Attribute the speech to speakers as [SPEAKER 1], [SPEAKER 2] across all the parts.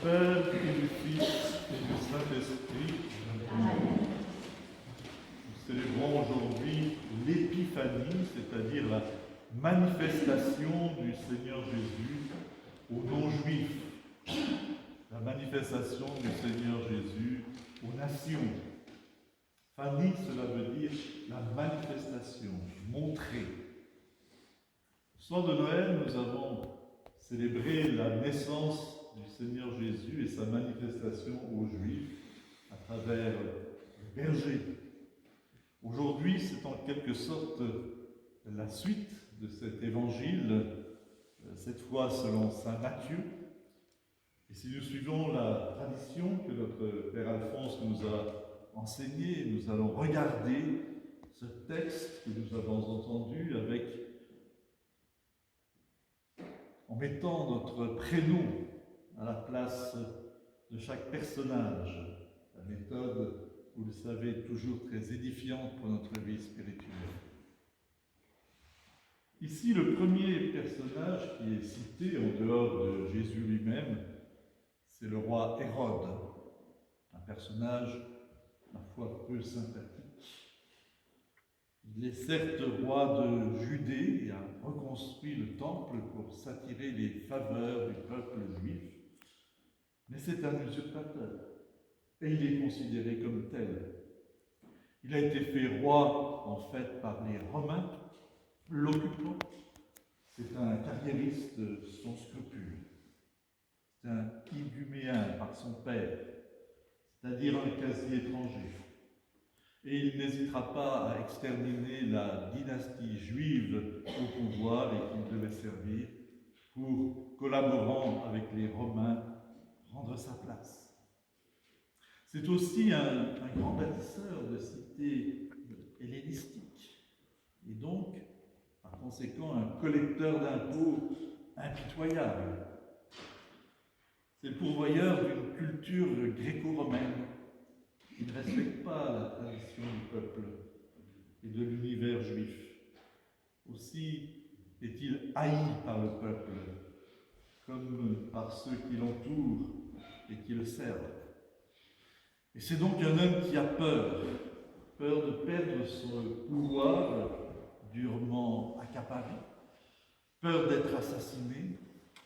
[SPEAKER 1] Père et du Fils et du Saint-Esprit. Nous célébrons aujourd'hui l'épiphanie, c'est-à-dire la manifestation du Seigneur Jésus aux non-juifs, la manifestation du Seigneur Jésus aux nations. Phanie, cela veut dire la manifestation, montrer. Le soir de Noël, nous avons célébré la naissance du Seigneur Jésus et sa manifestation aux Juifs à travers le berger. Aujourd'hui, c'est en quelque sorte la suite de cet évangile, cette fois selon saint Matthieu. Et si nous suivons la tradition que notre Père Alphonse nous a enseignée, nous allons regarder ce texte que nous avons entendu en mettant notre prénom à la place de chaque personnage. La méthode, vous le savez, toujours très édifiante pour notre vie spirituelle. Ici, le premier personnage qui est cité en dehors de Jésus lui-même, c'est le roi Hérode, un personnage, ma foi, peu sympathique. Il est certes roi de Judée et a reconstruit le temple pour s'attirer les faveurs du peuple juif, mais c'est un usurpateur et il est considéré comme tel. Il a été fait roi, en fait, par les Romains, l'occupant. C'est un carriériste sans scrupules. C'est un iduméen par son père, c'est-à-dire un quasi-étranger. Et il n'hésitera pas à exterminer la dynastie juive au pouvoir et qu'il devait servir pour, collaborant avec les Romains, prendre sa place. C'est aussi un grand bâtisseur de cités hellénistiques et donc, par conséquent, un collecteur d'impôts impitoyable. C'est le pourvoyeur d'une culture gréco-romaine qui ne respecte pas la tradition du peuple et de l'univers juif. Aussi est-il haï par le peuple, comme par ceux qui l'entourent et qui le servent. Et c'est donc un homme qui a peur de perdre son pouvoir durement accaparé, peur d'être assassiné,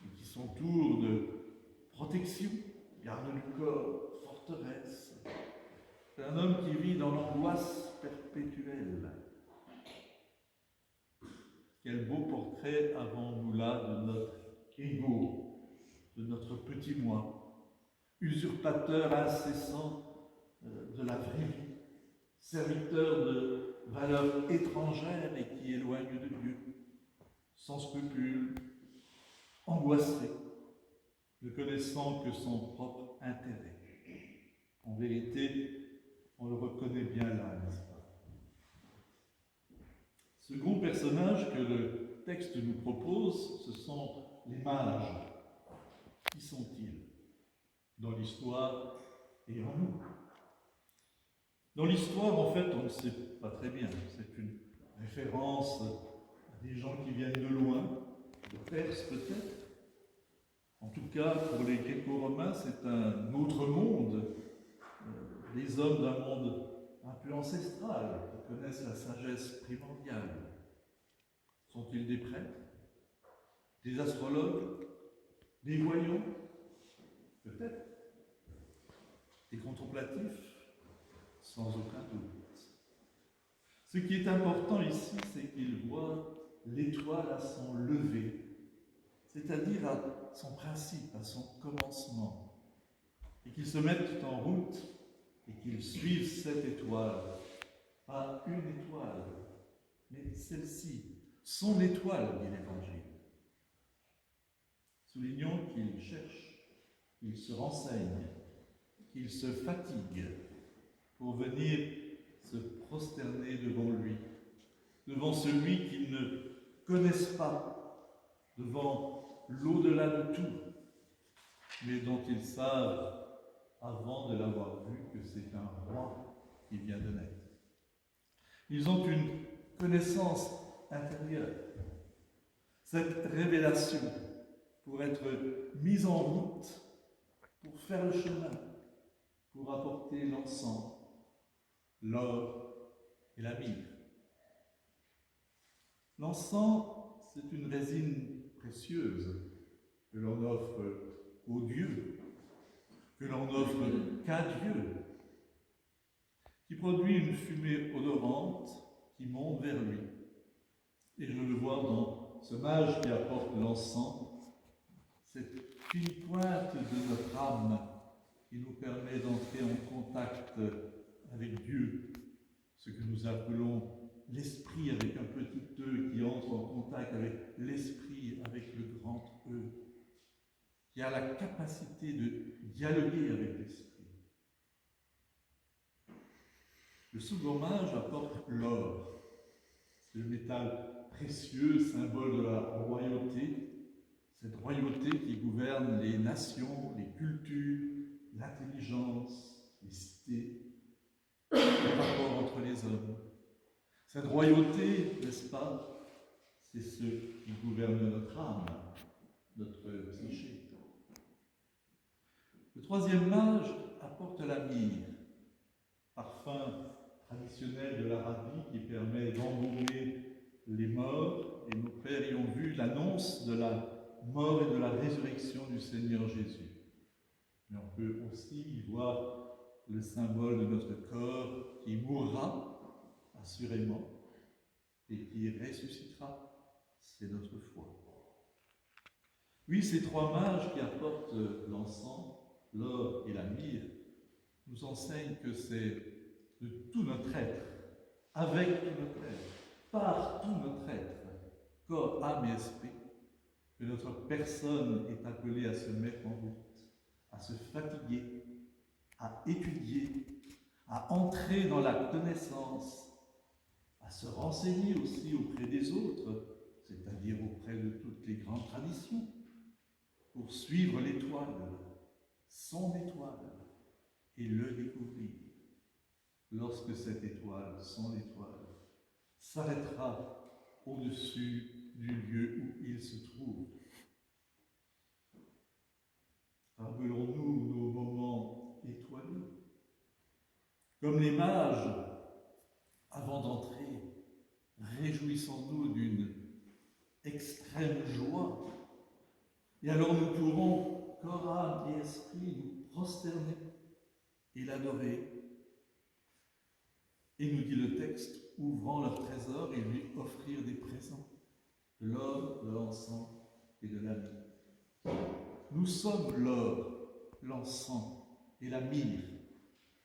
[SPEAKER 1] et qui s'entoure de protection, garde du corps, forteresse. C'est un homme qui vit dans l'angoisse perpétuelle. Quel beau portrait avons-nous là de notre ego, de notre petit moi, usurpateur incessant de la vraie vie, serviteur de valeurs étrangères et qui éloigne de Dieu, sans scrupules, angoissé, ne connaissant que son propre intérêt. En vérité, on le reconnaît bien là, n'est-ce pas? Second personnage que le texte nous propose, ce sont les mages. Qui sont-ils dans l'histoire et en nous? Dans l'histoire, en fait, on ne sait pas très bien. C'est une référence à des gens qui viennent de loin, de Perse peut-être. En tout cas, pour les Gréco-Romains, c'est un autre monde. Les hommes d'un monde un peu ancestral, qui connaissent la sagesse primordiale. Sont-ils des prêtres? Des astrologues? Des voyants? Peut-être. Des contemplatifs? Sans aucun doute. Ce qui est important ici, c'est qu'ils voient l'étoile à son lever, c'est-à-dire à son principe, à son commencement, et qu'ils se mettent en route et qu'ils suivent cette étoile. Pas une étoile, mais celle-ci, son étoile, dit l'Évangile. Soulignons qu'ils cherchent, qu'ils se renseignent, qu'ils se fatiguent pour venir se prosterner devant lui, devant celui qu'ils ne connaissent pas, devant l'au-delà de tout, mais dont ils savent, avant de l'avoir vu, que c'est un roi qui vient de naître. Ils ont une connaissance intérieure. Cette révélation, pour être mise en route, pour faire le chemin, pour apporter l'encens, l'or et la myrrhe. L'encens, c'est une résine précieuse que l'on offre aux dieux, que l'on offre qu'à Dieu, qui produit une fumée odorante qui monte vers lui. Et je le vois dans ce mage qui apporte l'encens, cette fine pointe de notre âme qui nous permet d'entrer en contact avec Dieu, ce que nous appelons l'esprit avec un petit E qui entre en contact avec l'esprit avec le grand E, qui a la capacité de dialoguer avec l'esprit. Le second mage apporte l'or. C'est le métal précieux, symbole de la royauté, cette royauté qui gouverne les nations, les cultures, l'intelligence, les cités, les rapports entre les hommes. Cette royauté, n'est-ce pas, c'est ce qui gouverne notre âme, notre psyché. Le troisième mage apporte la myrrhe, parfum traditionnel de l'Arabie qui permet d'embaumer les morts, et nos pères y ont vu l'annonce de la mort et de la résurrection du Seigneur Jésus. Mais on peut aussi y voir le symbole de notre corps qui mourra, assurément, et qui ressuscitera, c'est notre foi. Oui, ces trois mages qui apportent l'encens, l'or et la myrrhe nous enseignent que c'est de tout notre être, avec tout notre être, par tout notre être, corps, âme et esprit, que notre personne est appelée à se mettre en route, à se fatiguer, à étudier, à entrer dans la connaissance, à se renseigner aussi auprès des autres, c'est-à-dire auprès de toutes les grandes traditions, pour suivre l'étoile, son étoile, et le découvrir. Lorsque cette étoile, son étoile, s'arrêtera au-dessus du lieu où il se trouve. Rappelons-nous nos moments étoilés. Comme les mages, avant d'entrer, réjouissons-nous d'une extrême joie. Et alors nous pourrons, corps, âme et esprit, nous prosterner et l'adorer. Et nous dit le texte, ouvrant leur trésor et lui offrir des présents, de l'or, de l'encens et de la myrrhe. Nous sommes l'or, l'encens et la myrrhe.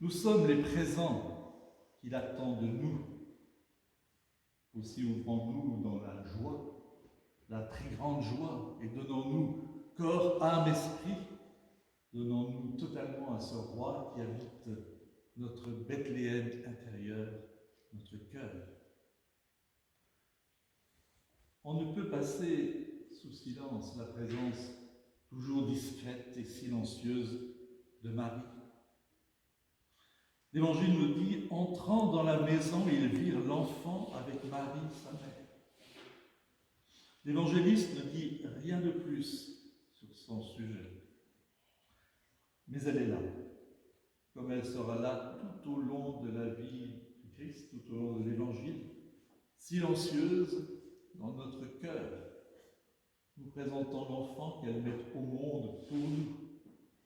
[SPEAKER 1] Nous sommes les présents qu'il attend de nous. Aussi ouvrons-nous dans la joie, la très grande joie, et donnons-nous corps, âme, esprit, donnons-nous totalement à ce roi qui habite notre Bethléem intérieur, notre cœur. On ne peut passer sous silence la présence toujours discrète et silencieuse de Marie. L'Évangile nous dit, entrant dans la maison, ils virent l'enfant avec Marie, sa mère. L'évangéliste ne dit rien de plus sur son sujet. Mais elle est là, comme elle sera là tout au long de la vie du Christ, tout au long de l'Évangile, silencieuse dans notre cœur, nous présentant l'enfant qu'elle met au monde pour nous,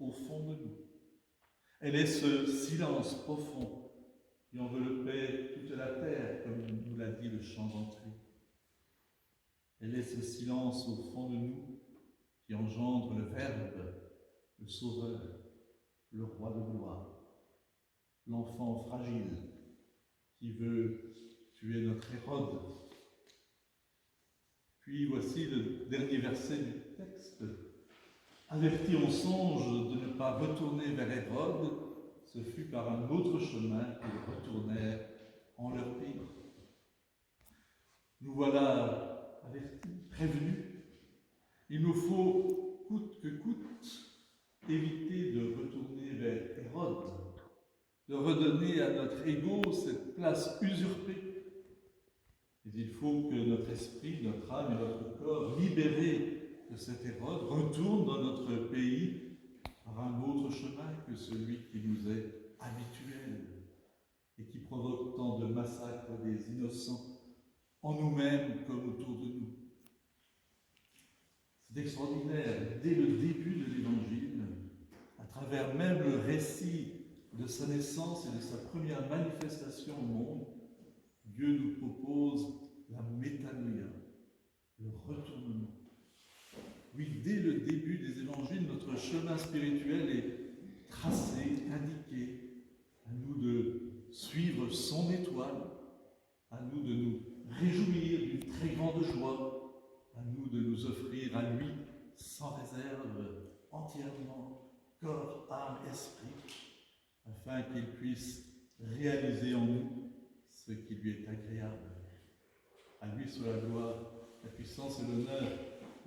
[SPEAKER 1] au fond de nous. Elle est ce silence profond qui enveloppait toute la terre, comme nous l'a dit le chant d'entrée. Elle est ce silence au fond de nous qui engendre le Verbe, le Sauveur, le Roi de gloire, l'enfant fragile qui veut tuer notre Hérode. Puis voici le dernier verset du texte. Avertis en songe de ne pas retourner vers Hérode, ce fut par un autre chemin qu'ils retournèrent en leur pays. Nous voilà avertis, prévenus. Il nous faut, coûte que coûte, éviter de retourner vers Hérode, de redonner à notre ego cette place usurpée. Mais il faut que notre esprit, notre âme et notre corps, libérés de cet Hérode, retournent dans notre pays par un autre chemin que celui qui nous est habituel et qui provoque tant de massacres des innocents en nous-mêmes comme autour de nous. C'est extraordinaire, dès le début de l'Évangile, à travers même le récit de sa naissance et de sa première manifestation au monde, Dieu nous propose la métanoïa, le retournement. Oui, dès le début des évangiles, notre chemin spirituel est tracé, indiqué. À nous de suivre son étoile, à nous de nous réjouir d'une très grande joie, à nous de nous offrir à lui sans réserve, entièrement, corps, âme, esprit, afin qu'il puisse réaliser en nous ce qui lui est agréable. À lui soit la gloire, la puissance et l'honneur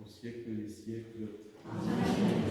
[SPEAKER 1] au siècle des siècles. Amen.